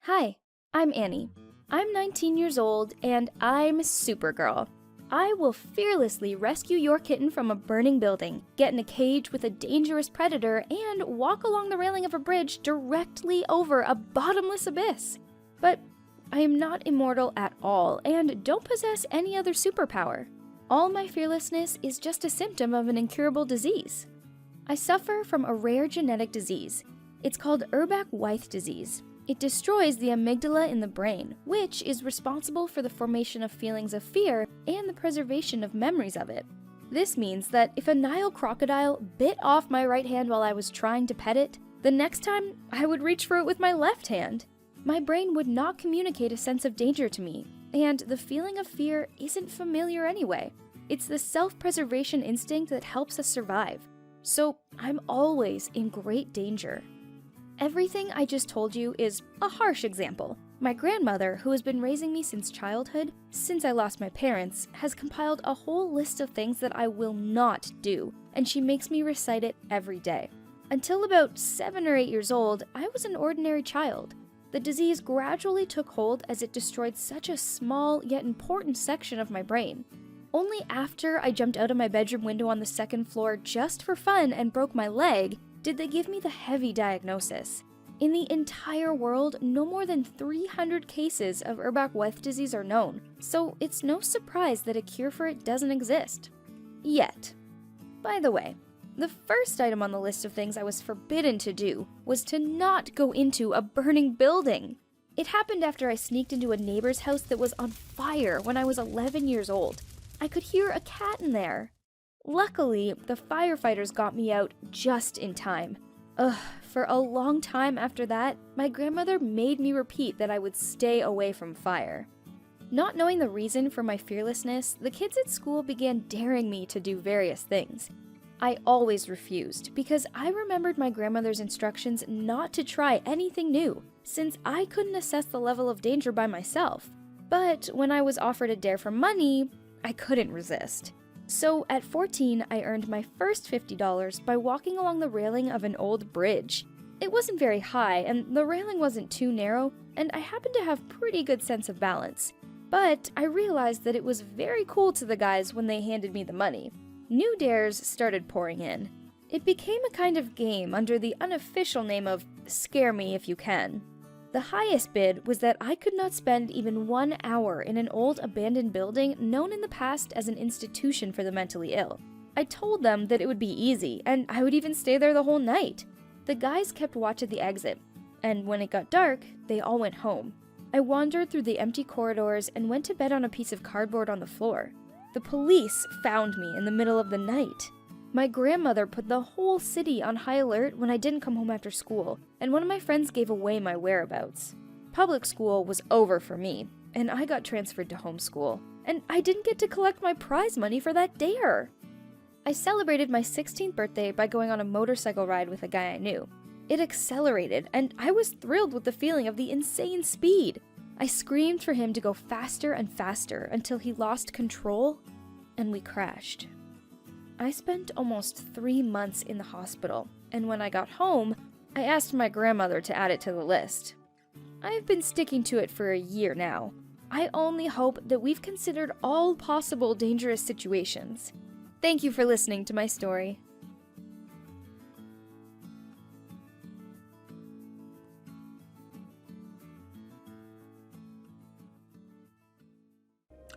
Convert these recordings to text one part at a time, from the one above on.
Hi, I'm Annie. I'm 19 years old and I'm Supergirl. I will fearlessly rescue your kitten from a burning building, get in a cage with a dangerous predator, and walk along the railing of a bridge directly over a bottomless abyss. But I am not immortal at all and don't possess any other superpower. All my fearlessness is just a symptom of an incurable disease. I suffer from a rare genetic disease. It's called Urbach-Wiethe disease. It destroys the amygdala in the brain, which is responsible for the formation of feelings of fear and the preservation of memories of it. This means that if a Nile crocodile bit off my right hand while I was trying to pet it, the next time I would reach for it with my left hand. My brain would not communicate a sense of danger to me, and the feeling of fear isn't familiar anyway. It's the self-preservation instinct that helps us survive. So I'm always in great danger. Everything I just told you is a harsh example. My grandmother, who has been raising me since childhood, since I lost my parents, has compiled a whole list of things that I will not do, and she makes me recite it every day. Until about 7 or 8 years old, I was an ordinary child. The disease gradually took hold as it destroyed such a small yet important section of my brain. Only after I jumped out of my bedroom window on the second floor just for fun and broke my leg did they give me the heavy diagnosis. In the entire world, no more than 300 cases of Urbach-Wiethe disease are known, so it's no surprise that a cure for it doesn't exist. Yet. By the way, the first item on the list of things I was forbidden to do was to not go into a burning building. It happened after I sneaked into a neighbor's house that was on fire when I was 11 years old. I could hear a cat in there. Luckily, the firefighters got me out just in time. For a long time after that, my grandmother made me repeat that I would stay away from fire. Not knowing the reason for my fearlessness, the kids at school began daring me to do various things. I always refused because I remembered my grandmother's instructions not to try anything new, since I couldn't assess the level of danger by myself. But when I was offered a dare for money, I couldn't resist. So at 14, I earned my first $50 by walking along the railing of an old bridge. It wasn't very high, and the railing wasn't too narrow, and I happened to have pretty good sense of balance. But I realized that it was very cool to the guys when they handed me the money. New dares started pouring in. It became a kind of game under the unofficial name of Scare Me If You Can. The highest bid was that I could not spend even 1 hour in an old abandoned building known in the past as an institution for the mentally ill. I told them that it would be easy, and I would even stay there the whole night. The guys kept watch at the exit, and when it got dark, they all went home. I wandered through the empty corridors and went to bed on a piece of cardboard on the floor. The police found me in the middle of the night. My grandmother put the whole city on high alert when I didn't come home after school, and one of my friends gave away my whereabouts. Public school was over for me, and I got transferred to homeschool, and I didn't get to collect my prize money for that dare. I celebrated my 16th birthday by going on a motorcycle ride with a guy I knew. It accelerated, and I was thrilled with the feeling of the insane speed. I screamed for him to go faster and faster until he lost control, and we crashed. I spent almost 3 months in the hospital, and when I got home, I asked my grandmother to add it to the list. I've been sticking to it for a year now. I only hope that we've considered all possible dangerous situations. Thank you for listening to my story.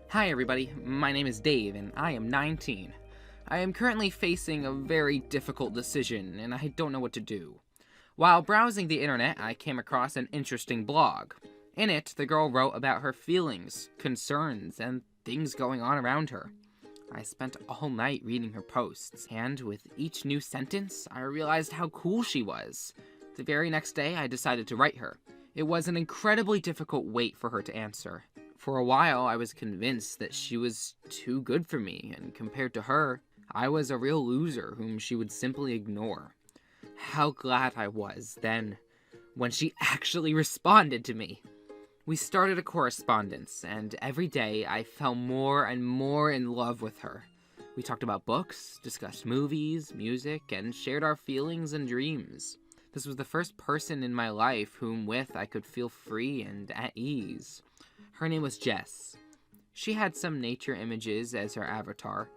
Hi everybody, my name is Dave and I am 19. I am currently facing a very difficult decision and I don't know what to do. While browsing the internet, I came across an interesting blog. In it, the girl wrote about her feelings, concerns, and things going on around her. I spent all night reading her posts, and with each new sentence, I realized how cool she was. The very next day, I decided to write her. It was an incredibly difficult wait for her to answer. For a while, I was convinced that she was too good for me, and compared to her, I was a real loser whom she would simply ignore. How glad I was, then, when she actually responded to me. We started a correspondence, and every day I fell more and more in love with her. We talked about books, discussed movies, music, and shared our feelings and dreams. This was the first person in my life whom with I could feel free and at ease. Her name was Jess. She had some nature images as her avatar.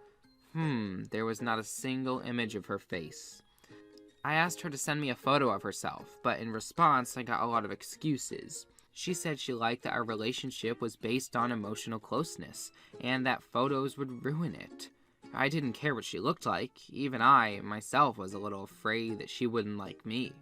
There was not a single image of her face. I asked her to send me a photo of herself, but in response I got a lot of excuses. She said she liked that our relationship was based on emotional closeness, and that photos would ruin it. I didn't care what she looked like. Even I, myself, was a little afraid that she wouldn't like me.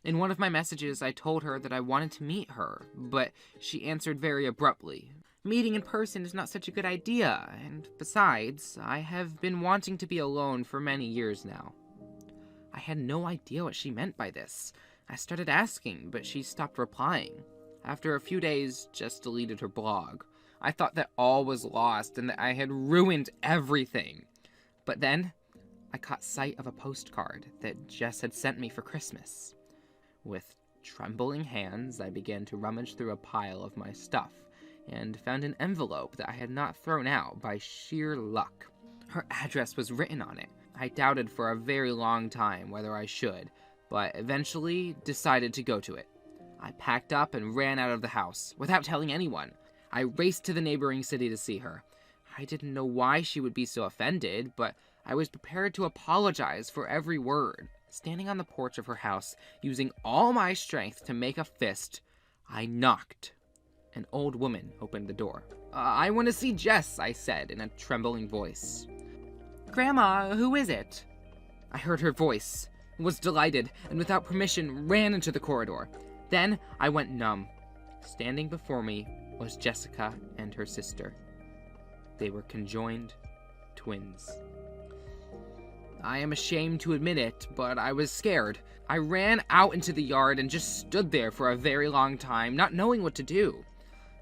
In one of my messages, I told her that I wanted to meet her, but she answered very abruptly. Meeting in person is not such a good idea, and besides, I have been wanting to be alone for many years now. I had no idea what she meant by this. I started asking, but she stopped replying. After a few days, Jess deleted her blog. I thought that all was lost and that I had ruined everything. But then, I caught sight of a postcard that Jess had sent me for Christmas. With trembling hands, I began to rummage through a pile of my stuff and found an envelope that I had not thrown out by sheer luck. Her address was written on it. I doubted for a very long time whether I should, but eventually decided to go to it. I packed up and ran out of the house, without telling anyone. I raced to the neighboring city to see her. I didn't know why she would be so offended, but I was prepared to apologize for every word. Standing on the porch of her house, using all my strength to make a fist, I knocked. An old woman opened the door. I want to see Jess," I said in a trembling voice. "Grandma, who is it?" I heard her voice, was delighted, and without permission ran into the corridor. Then I went numb. Standing before me was Jessica and her sister. They were conjoined twins. I am ashamed to admit it, but I was scared. I ran out into the yard and just stood there for a very long time, not knowing what to do.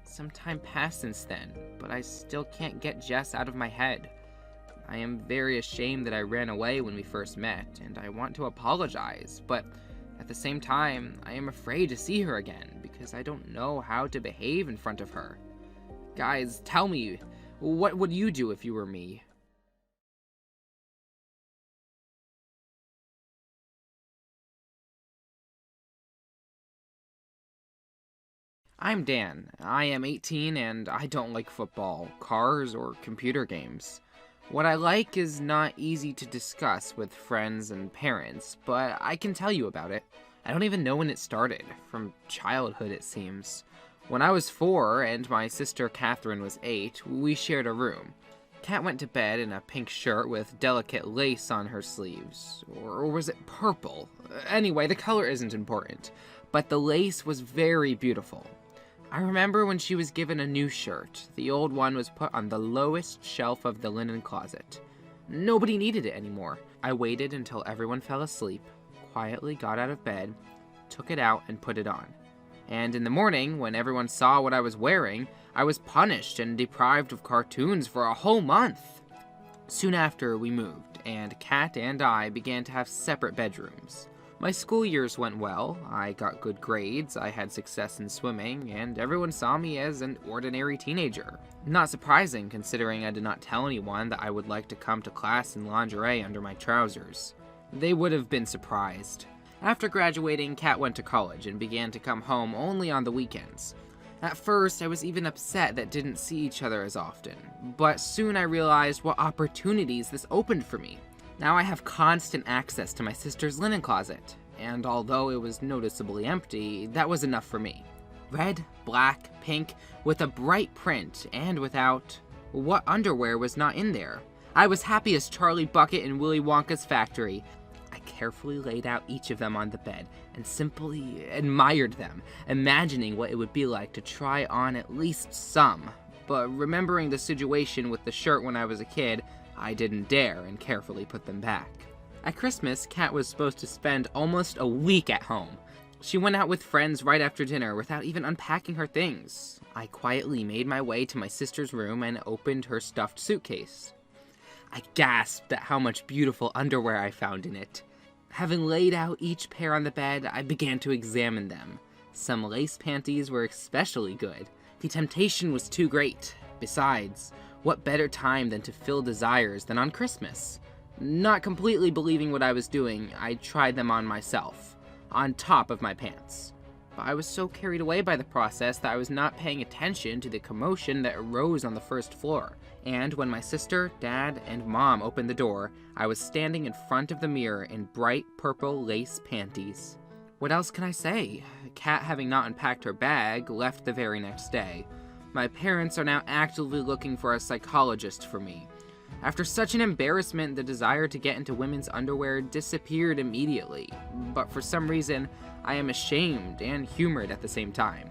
Some time passed since then, but I still can't get Jess out of my head. I am very ashamed that I ran away when we first met, and I want to apologize, but at the same time, I am afraid to see her again, because I don't know how to behave in front of her. Guys, tell me, what would you do if you were me? I'm Dan. I am 18 and I don't like football, cars, or computer games. What I like is not easy to discuss with friends and parents, but I can tell you about it. I don't even know when it started. From childhood, it seems. When I was 4 and my sister Catherine was 8, we shared a room. Kat went to bed in a pink shirt with delicate lace on her sleeves. Or was it purple? Anyway, the color isn't important. But the lace was very beautiful. I remember when she was given a new shirt. The old one was put on the lowest shelf of the linen closet. Nobody needed it anymore. I waited until everyone fell asleep, quietly got out of bed, took it out, and put it on. And in the morning, when everyone saw what I was wearing, I was punished and deprived of cartoons for a whole month. Soon after, we moved, and Kat and I began to have separate bedrooms. My school years went well, I got good grades, I had success in swimming, and everyone saw me as an ordinary teenager. Not surprising, considering I did not tell anyone that I would like to come to class in lingerie under my trousers. They would have been surprised. After graduating, Kat went to college and began to come home only on the weekends. At first, I was even upset that didn't see each other as often, but soon I realized what opportunities this opened for me. Now I have constant access to my sister's linen closet, and although it was noticeably empty, that was enough for me. Red, black, pink, with a bright print, and without... what underwear was not in there? I was happy as Charlie Bucket in Willy Wonka's factory. I carefully laid out each of them on the bed, and simply admired them, imagining what it would be like to try on at least some. But remembering the situation with the shirt when I was a kid, I didn't dare and carefully put them back. At Christmas, Kat was supposed to spend almost a week at home. She went out with friends right after dinner without even unpacking her things. I quietly made my way to my sister's room and opened her stuffed suitcase. I gasped at how much beautiful underwear I found in it. Having laid out each pair on the bed, I began to examine them. Some lace panties were especially good. The temptation was too great. Besides, what better time than to fill desires than on Christmas? Not completely believing what I was doing, I tried them on myself. on top of my pants. But I was so carried away by the process that I was not paying attention to the commotion that arose on the first floor. And when my sister, dad, and mom opened the door, I was standing in front of the mirror in bright purple lace panties. What else can I say? Kat, having not unpacked her bag, left the very next day. My parents are now actively looking for a psychologist for me. After such an embarrassment, the desire to get into women's underwear disappeared immediately, but for some reason, I am ashamed and humored at the same time.